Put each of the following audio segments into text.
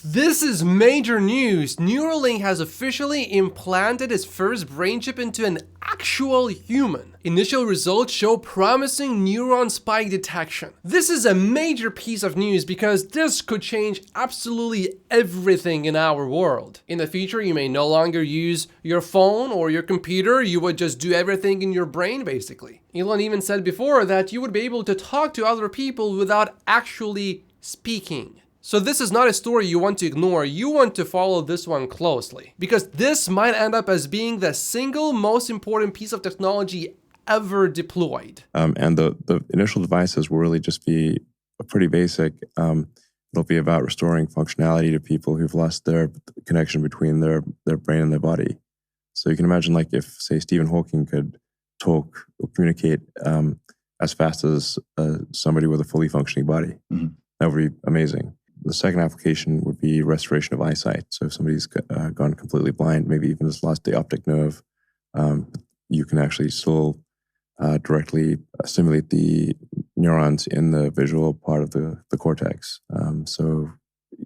This is major news. Neuralink has officially implanted its first brain chip into an actual human. Initial results show promising neuron spike detection. This is a major piece of news because this could change absolutely everything in our world. In the future, you may no longer use your phone or your computer. You would just do everything in your brain, basically. Elon even said before that you would be able to talk to other people without actually speaking. So this is not a story you want to ignore. You want to follow this one closely because this might end up as being the single most important piece of technology ever deployed. And the initial devices will really just be pretty basic. It'll be about restoring functionality to people who've lost their connection between their brain and their body. So you can imagine, like, if, say, Stephen Hawking could talk or communicate as fast as somebody with a fully functioning body. Mm-hmm. That would be amazing. The second application would be restoration of eyesight. So if somebody's gone completely blind, maybe even has lost the optic nerve, you can actually still directly stimulate the neurons in the visual part of the cortex. So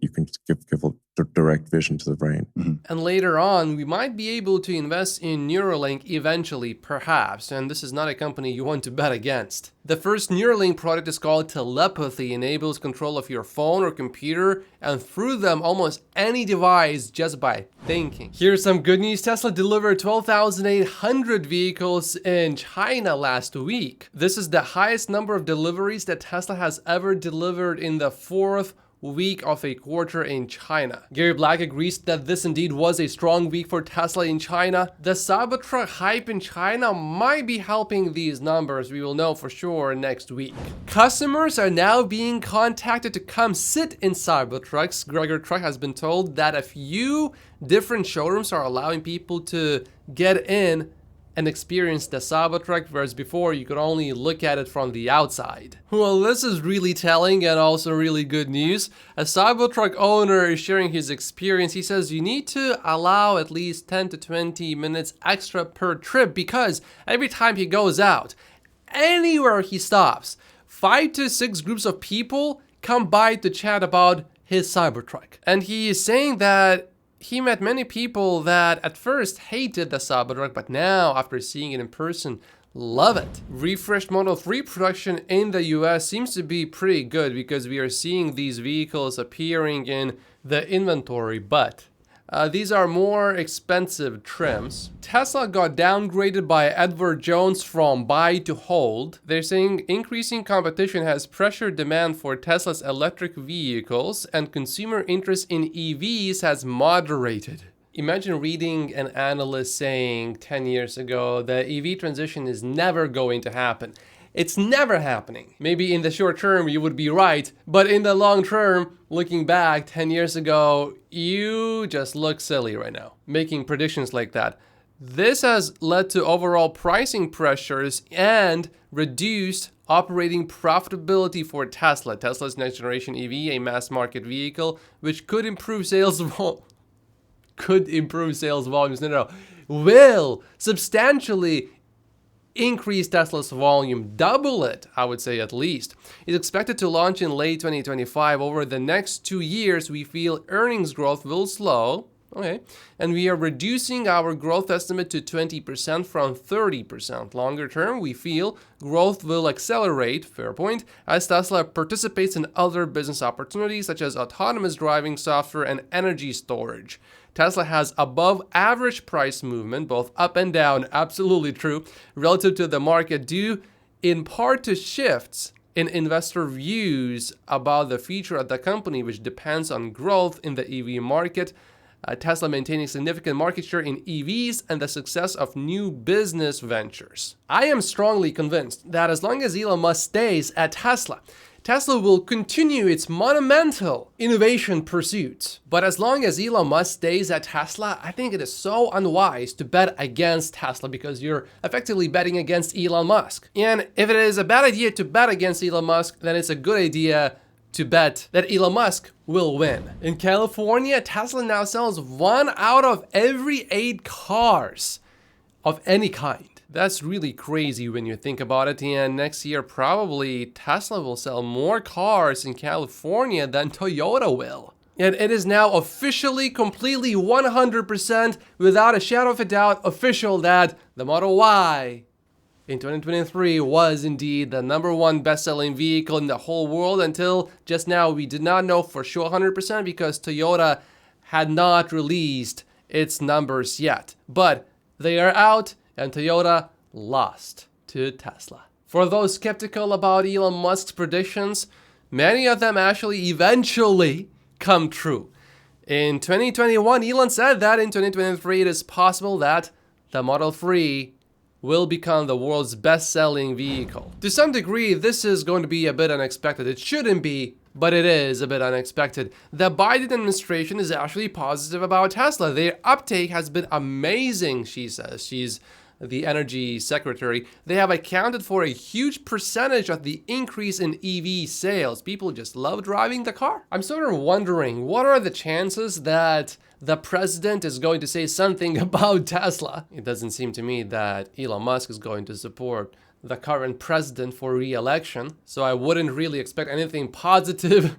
you can give a direct vision to the brain. Mm-hmm. And later on, we might be able to invest in Neuralink eventually, perhaps. And this is not a company you want to bet against. The first Neuralink product is called Telepathy, enables control of your phone or computer and through them almost any device just by thinking. Here's some good news. Tesla delivered 12,800 vehicles in China last week. This is the highest number of deliveries that Tesla has ever delivered in the fourth week of a quarter in China. Gary Black agrees that this indeed was a strong week for Tesla in China. The Cybertruck hype in China might be helping these numbers. We will know for sure next week. Customers are now being contacted to come sit in Cybertrucks. Gregor Truck has been told that a few different showrooms are allowing people to get in and experience the Cybertruck, whereas before you could only look at it from the outside. Well, this is really telling and also really good news. A Cybertruck owner is sharing his experience. He says you need to allow at least 10 to 20 minutes extra per trip because every time he goes out, anywhere he stops, 5 to 6 groups of people come by to chat about his Cybertruck. And he is saying that he met many people that at first hated the Cybertruck, but now, after seeing it in person, love it. Refreshed Model 3 production in the US seems to be pretty good because we are seeing these vehicles appearing in the inventory, but these are more expensive trims. Tesla got downgraded by Edward Jones from buy to hold. They're saying increasing competition has pressured demand for Tesla's electric vehicles and consumer interest in EVs has moderated. Imagine reading an analyst saying 10 years ago the EV transition is never going to happen. It's never happening. Maybe in the short term you would be right, but in the long term, looking back 10 years ago, you just look silly right now, making predictions like that. This has led to overall pricing pressures and reduced operating profitability for Tesla. Tesla's next generation EV, a mass market vehicle, which could improve sales volumes. Will substantially increase Tesla's volume, double it, I would say at least. It's expected to launch in late 2025. Over the next 2 years, we feel earnings growth will slow. Okay, and we are reducing our growth estimate to 20% from 30%. Longer term, we feel growth will accelerate, fair point, as Tesla participates in other business opportunities such as autonomous driving software and energy storage. Tesla has above average price movement, both up and down, absolutely true, relative to the market due in part to shifts in investor views about the future of the company, which depends on growth in the EV market. Tesla maintaining significant market share in EVs and the success of new business ventures. I am strongly convinced that as long as Elon Musk stays at Tesla, Tesla will continue its monumental innovation pursuits. But as long as Elon Musk stays at Tesla, I think it is so unwise to bet against Tesla because you're effectively betting against Elon Musk. And if it is a bad idea to bet against Elon Musk, then it's a good idea to bet that Elon Musk will win. In California, Tesla now sells 1 out of every 8 cars of any kind. That's really crazy when you think about it. And next year, probably Tesla will sell more cars in California than Toyota will. And it is now officially, completely, 100%, without a shadow of a doubt, official that the Model Y in 2023 was indeed the #1 best-selling vehicle in the whole world. Until just now, we did not know for sure 100% because Toyota had not released its numbers yet. But they are out, and Toyota lost to Tesla. For those skeptical about Elon Musk's predictions, many of them actually eventually come true. In 2021, Elon said that in 2023 it is possible that the Model 3 will become the world's best-selling vehicle. To some degree, this is going to be a bit unexpected. It shouldn't be, but it is a bit unexpected. The Biden administration is actually positive about Tesla. Their uptake has been amazing, she says. She's the energy secretary. They have accounted for a huge percentage of the increase in EV sales. People just love driving the car. I'm sort of wondering, what are the chances that the president is going to say something about Tesla? It doesn't seem to me that Elon Musk is going to support the current president for re-election, so I wouldn't really expect anything positive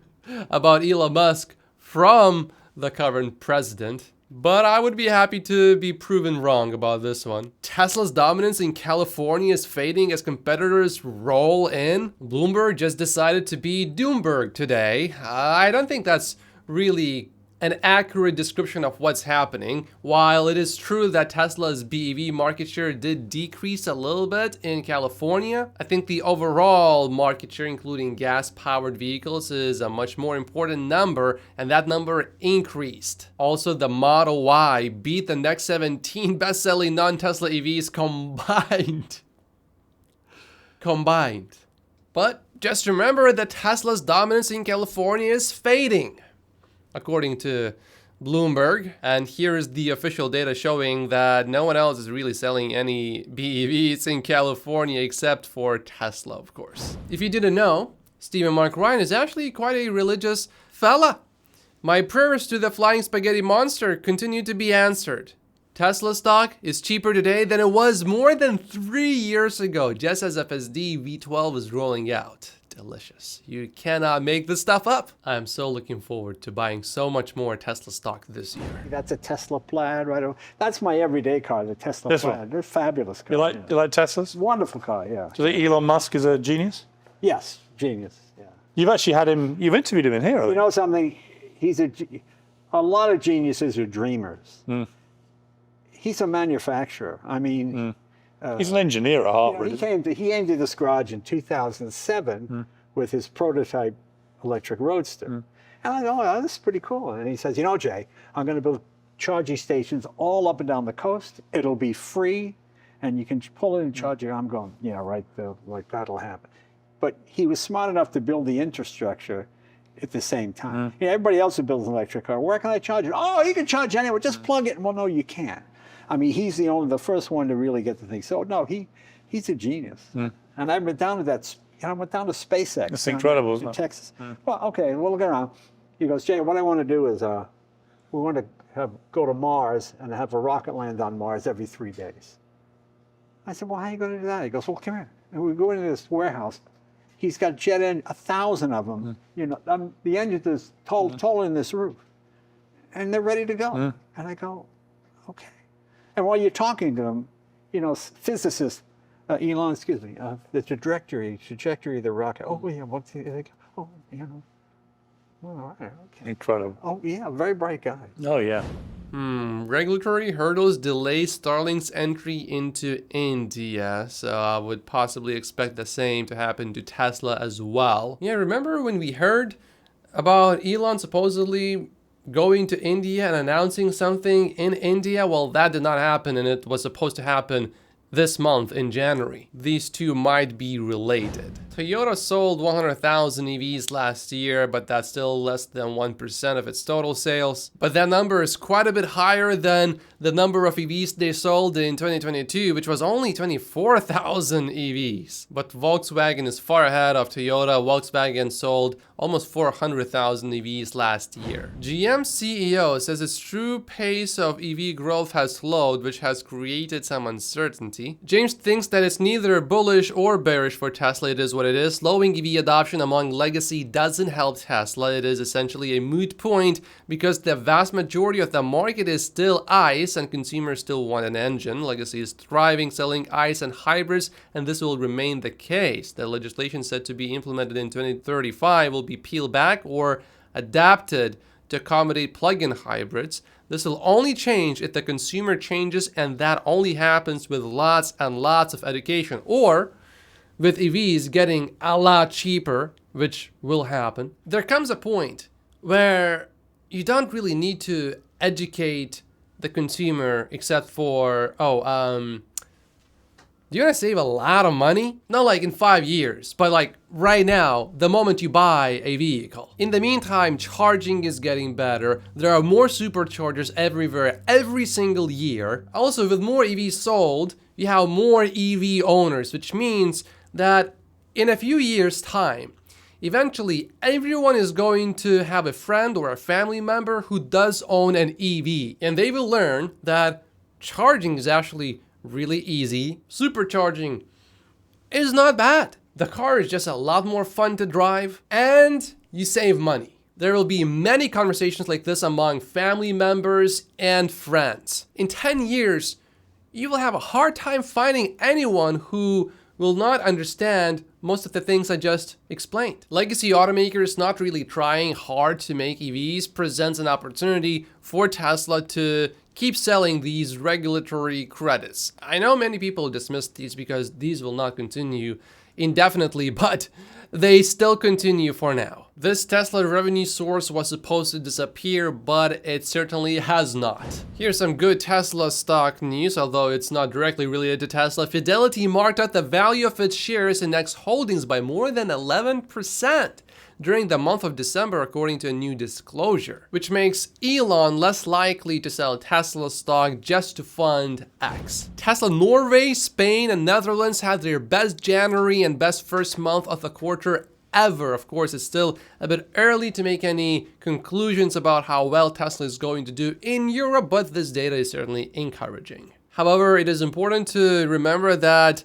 about Elon Musk from the current president. But I would be happy to be proven wrong about this one. Tesla's dominance in California is fading as competitors roll in. Bloomberg just decided to be Doomberg today. I don't think that's really an accurate description of what's happening. While it is true that Tesla's BEV market share did decrease a little bit in California, I think the overall market share, including gas-powered vehicles, is a much more important number, and that number increased. Also, the Model Y beat the next 17 best-selling non-Tesla EVs combined. But just remember that Tesla's dominance in California is fading, according to Bloomberg. And here is the official data showing that no one else is really selling any BEVs in California except for Tesla, of course. If you didn't know, Stephen Mark Ryan is actually quite a religious fella. My prayers to the flying spaghetti monster continue to be answered. Tesla stock is cheaper today than it was more than 3 years ago, just as FSD V12 is rolling out. Delicious. You cannot make this stuff up. I am so looking forward to buying so much more Tesla stock this year. That's a Tesla Plaid, right? That's my everyday car, the Tesla This Plaid. one? They're fabulous cars. You like Teslas? Wonderful car, yeah. Do you think Elon Musk is a genius? Yes, genius, yeah. You've actually had him, you've interviewed him in here. You know something? A lot of geniuses are dreamers. He's a manufacturer. I mean, he's an engineer at heart, really. he came to this garage in 2007 with his prototype electric roadster. And I go, oh, this is pretty cool. And he says, you know, Jay, I'm going to build charging stations all up and down the coast. It'll be free, and you can pull in and charge it. I'm going, yeah, right, like that'll happen. But he was smart enough to build the infrastructure at the same time. You know, everybody else who builds an electric car, where can I charge it? Oh, you can charge anywhere, just plug it. Well, no, you can't. I mean, he's the first one to really get the thing. So no, he's a genius. And I went down to I went down to SpaceX. It's incredible, isn't in it? Texas. Well, okay, we'll look around. He goes, Jay, what I want to do is we want to go to Mars and have a rocket land on Mars every 3 days. I said, well, how are you going to do that? He goes, well, come here. And we go into this warehouse. He's got jet engine, 1,000 of them. You know, the engine is taller than this roof, and they're ready to go. And I go, okay. And while you're talking to them, you know, physicists, Elon, excuse me, the trajectory of the rocket. Oh yeah, what's the? Oh, you know. All right, okay. Incredible. Oh yeah, very bright guy. Oh yeah. Regulatory hurdles delay Starlink's entry into India, so I would possibly expect the same to happen to Tesla as well. Yeah, remember when we heard about Elon supposedly going to India and announcing something in India? Well, that did not happen, and it was supposed to happen this month in January. These two might be related. Toyota sold 100,000 EVs last year, but that's still less than 1% of its total sales. But that number is quite a bit higher than the number of EVs they sold in 2022, which was only 24,000 EVs. But Volkswagen is far ahead of Toyota. Volkswagen sold almost 400,000 EVs last year. GM CEO says its true pace of EV growth has slowed, which has created some uncertainty. James thinks that it's neither bullish or bearish for Tesla. It is what it is. Slowing EV adoption among legacy doesn't help Tesla. It is essentially a moot point because the vast majority of the market is still ICE and consumers still want an engine. Legacy is thriving, selling ICE and hybrids, and this will remain the case. The legislation said to be implemented in 2035 will be peeled back or adapted to accommodate plug-in hybrids. This will only change if the consumer changes, and that only happens with lots and lots of education, or with EVs getting a lot cheaper, which will happen. There comes a point where you don't really need to educate the consumer except for, do you want to save a lot of money? Not like in 5 years, but like right now, the moment you buy a vehicle. In the meantime, charging is getting better. There are more superchargers everywhere, every single year. Also, with more EVs sold, you have more EV owners, which means that in a few years' time, eventually everyone is going to have a friend or a family member who does own an EV, and they will learn that charging is actually really easy. Supercharging is not bad. The car is just a lot more fun to drive, and you save money. There will be many conversations like this among family members and friends. In 10 years, you will have a hard time finding anyone who will not understand most of the things I just explained. Legacy automakers not really trying hard to make EVs presents an opportunity for Tesla to keep selling these regulatory credits. I know many people dismiss these because these will not continue indefinitely, but they still continue for now. This Tesla revenue source was supposed to disappear, but it certainly has not. Here's some good Tesla stock news, although it's not directly related to Tesla. Fidelity marked up the value of its shares in X Holdings by more than 11% during the month of December, according to a new disclosure, which makes Elon less likely to sell Tesla stock just to fund X. Tesla Norway, Spain, and Netherlands had their best January and best first month of the quarter ever. Of course, it's still a bit early to make any conclusions about how well Tesla is going to do in Europe, but this data is certainly encouraging. However, it is important to remember that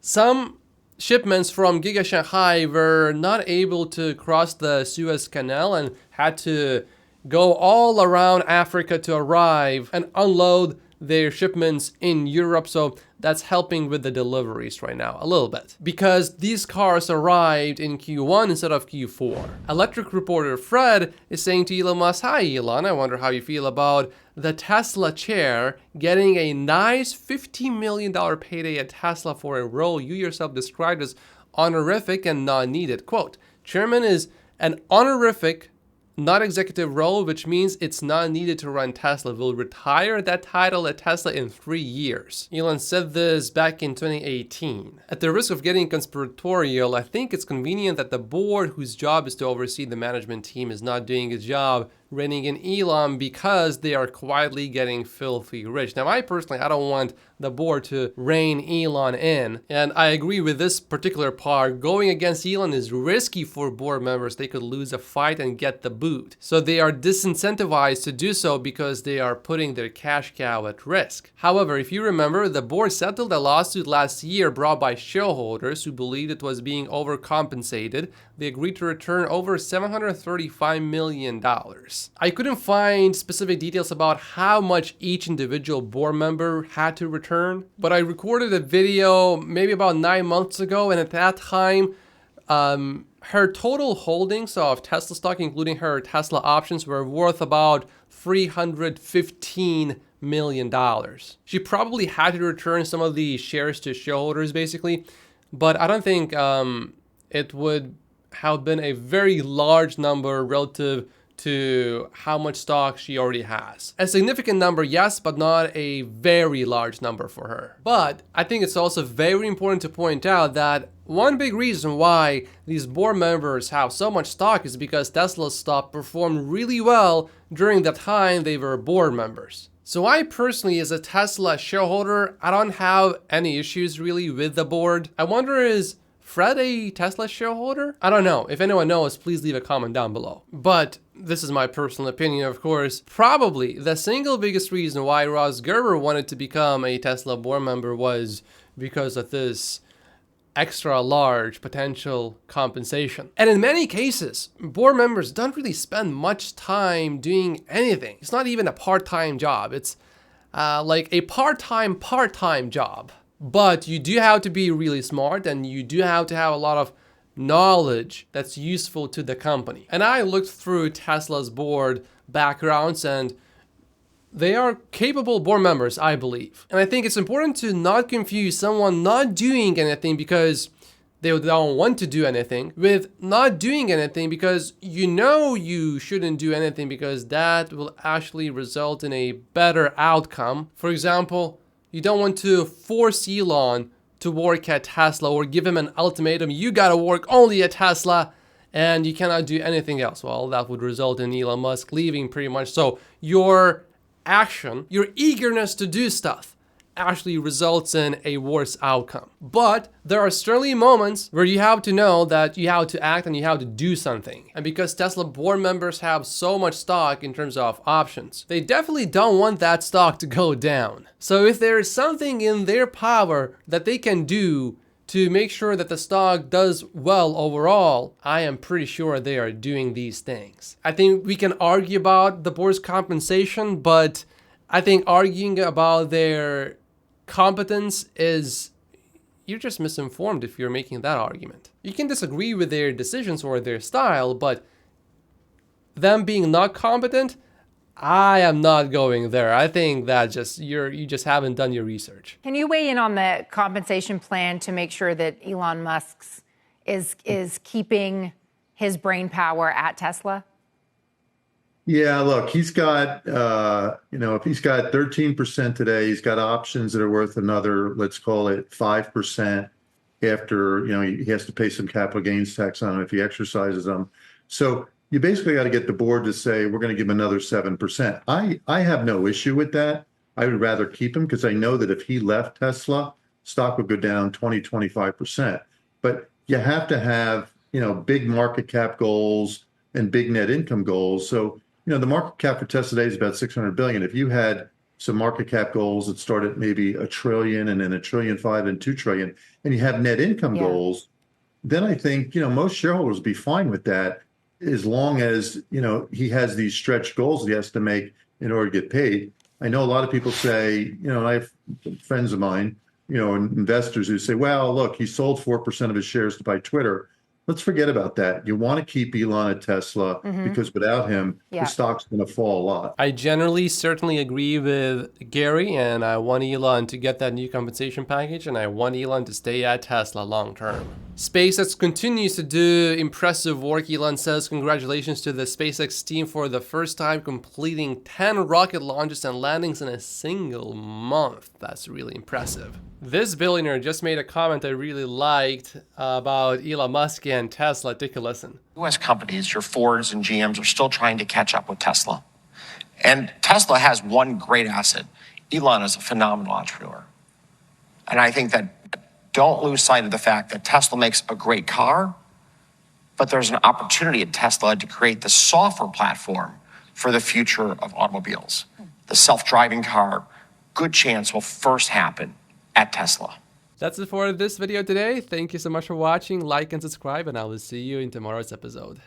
some shipments from Giga Shanghai were not able to cross the Suez Canal and had to go all around Africa to arrive and unload their shipments in Europe. So that's helping with the deliveries right now a little bit, because these cars arrived in Q1 instead of Q4. Electric reporter Fred is saying to Elon Musk, "Hi Elon, I wonder how you feel about the Tesla chair getting a nice $50 million payday at Tesla for a role you yourself described as honorific and non-needed." Quote, "Chairman is an honorific, not executive role, which means it's not needed to run Tesla. We'll retire that title at Tesla in 3 years." Elon said this back in 2018. At the risk of getting conspiratorial, I think it's convenient that the board, whose job is to oversee the management team, is not doing its job reining in Elon because they are quietly getting filthy rich. Now, I don't want the board to rein Elon in, and I agree with this particular part. Going against Elon is risky for board members. They could lose a fight and get the boot. So they are disincentivized to do so because they are putting their cash cow at risk. However, if you remember, the board settled a lawsuit last year brought by shareholders who believed it was being overcompensated. They agreed to return over $735 million. I couldn't find specific details about how much each individual board member had to return, but I recorded a video maybe about 9 months ago, and at that time, her total holdings of Tesla stock, including her Tesla options, were worth about $315 million. She probably had to return some of the shares to shareholders, basically, but I don't think it would have been a very large number relative to how much stock she already has. A significant number, yes, but not a very large number for her. But I think it's also very important to point out that one big reason why these board members have so much stock is because Tesla's stock performed really well during the time they were board members. So I personally, as a Tesla shareholder, I don't have any issues really with the board. I wonder is Fred a Tesla shareholder? I don't know. If anyone knows, please leave a comment down below. But this is my personal opinion, of course. Probably the single biggest reason why Ross Gerber wanted to become a Tesla board member was because of this extra large potential compensation. And in many cases, board members don't really spend much time doing anything. It's not even a part-time job. It's like a part-time job. But you do have to be really smart, and you do have to have a lot of knowledge that's useful to the company. And I looked through Tesla's board backgrounds, and they are capable board members, I believe. And I think it's important to not confuse someone not doing anything because they don't want to do anything with not doing anything because you know you shouldn't do anything because that will actually result in a better outcome. For example, you don't want to force Elon to work at Tesla or give him an ultimatum, you gotta work only at Tesla and you cannot do anything else. Well, that would result in Elon Musk leaving pretty much. So your action, your eagerness to do stuff actually results in a worse outcome. But there are certainly moments where you have to know that you have to act and you have to do something. And because Tesla board members have so much stock in terms of options, they definitely don't want that stock to go down. So if there is something in their power that they can do to make sure that the stock does well overall, I am pretty sure they are doing these things. I think we can argue about the board's compensation, but I think arguing about their competence is, you're just misinformed if you're making that argument. You can disagree with their decisions or their style, but them being not competent, I am not going there. I think that you just haven't done your research. Can you weigh in on the compensation plan to make sure that Elon Musk is keeping his brain power at Tesla? Yeah, look, he's got, if he's got 13% today, he's got options that are worth another, let's call it 5% after, he has to pay some capital gains tax on them if he exercises them. So you basically got to get the board to say, we're going to give him another 7%. I have no issue with that. I would rather keep him because I know that if he left Tesla, stock would go down 20, 25%. But you have to have, big market cap goals and big net income goals. So, the market cap for Tesla today is about 600 billion. If you had some market cap goals that start at maybe $1 trillion and then $1.5 trillion and $2 trillion, and you have net income goals, then I think, most shareholders would be fine with that as long as, he has these stretch goals that he has to make in order to get paid. I know a lot of people say, I have friends of mine, investors who say, well, look, he sold 4% of his shares to buy Twitter. Let's forget about that. You want to keep Elon at Tesla because without him, the stock's going to fall a lot. I generally certainly agree with Gary, and I want Elon to get that new compensation package, and I want Elon to stay at Tesla long term. SpaceX continues to do impressive work. Elon says congratulations to the SpaceX team for the first time completing 10 rocket launches and landings in a single month. That's really impressive. This billionaire just made a comment I really liked about Elon Musk and Tesla. Take a listen. U.S. companies, your Fords and GMs, are still trying to catch up with Tesla. And Tesla has one great asset. Elon is a phenomenal entrepreneur. And I think that don't lose sight of the fact that Tesla makes a great car, but there's an opportunity at Tesla to create the software platform for the future of automobiles. The self-driving car, good chance, will first happen at Tesla. That's it for this video today. Thank you so much for watching. Like and subscribe, and I will see you in tomorrow's episode.